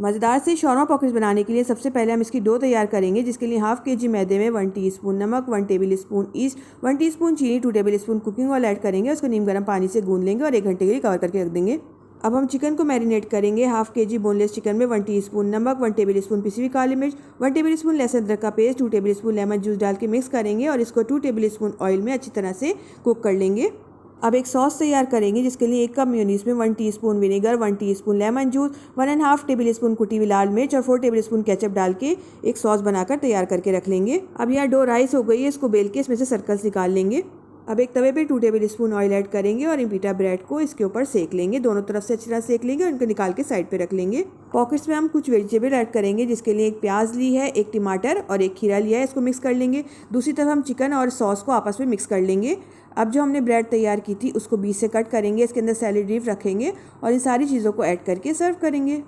मज़ेदार से shawarma pockets बनाने के लिए सबसे पहले हम इसकी डो तैयार करेंगे, जिसके लिए हाफ केजी मैदे में 1 टीस्पून नमक, 1 टेबल स्पून ईस्ट, 1 टीस्पून चीनी, 2 table spoon cooking oil add करेंगे। उसको नीम गर्म पानी से गूंद लेंगे और 1 घंटे के लिए कवर करके रख देंगे। अब हम चिकन को मैरिनेट करेंगे। हाफ केजी बोनलेस चिकन में 1 टीस्पून नमक, 1 टेबल स्पून पिसी हुई काली मिर्च, 1 टेबल स्पून लहसुन अदरक का paste, 2 table spoon lemon juice डाल के मिक्स करेंगे और इसको 2 टेबल स्पून ऑयल में अच्छी तरह से कुक कर लेंगे। अब एक सॉस तैयार करेंगे, जिसके लिए 1 कप मेयोनीज में 1 teaspoon vinegar, 1 teaspoon lemon juice, 1.5 table spoon कुटी हुई लाल मिर्च और 4 टेबल स्पून केचप डाल के एक सॉस बनाकर तैयार करके रख लेंगे। अब यहाँ डो राइस हो गई है, इसको बेल के इसमें से सर्कल्स निकाल लेंगे। अब एक तवे पे 2 टेबल स्पून ऑयल ऐड करेंगे और इन पीटा ब्रेड को इसके ऊपर सेक लेंगे। दोनों तरफ से अच्छी तरह सेक लेंगे और इनको निकाल के साइड पे रख लेंगे। पॉकेट्स में हम कुछ वेजिटेबल ऐड करेंगे, जिसके लिए 1 प्याज ली है, 1 टमाटर और 1 खीरा लिया है। इसको मिक्स कर लेंगे। दूसरी तरफ हम चिकन और सॉस को आपस में मिक्स कर लेंगे। अब जो हमने ब्रेड तैयार की थी उसको बीच से कट करेंगे, इसके अंदर सैलेड लीफ रखेंगे और इन सारी चीज़ों को ऐड करके सर्व करेंगे।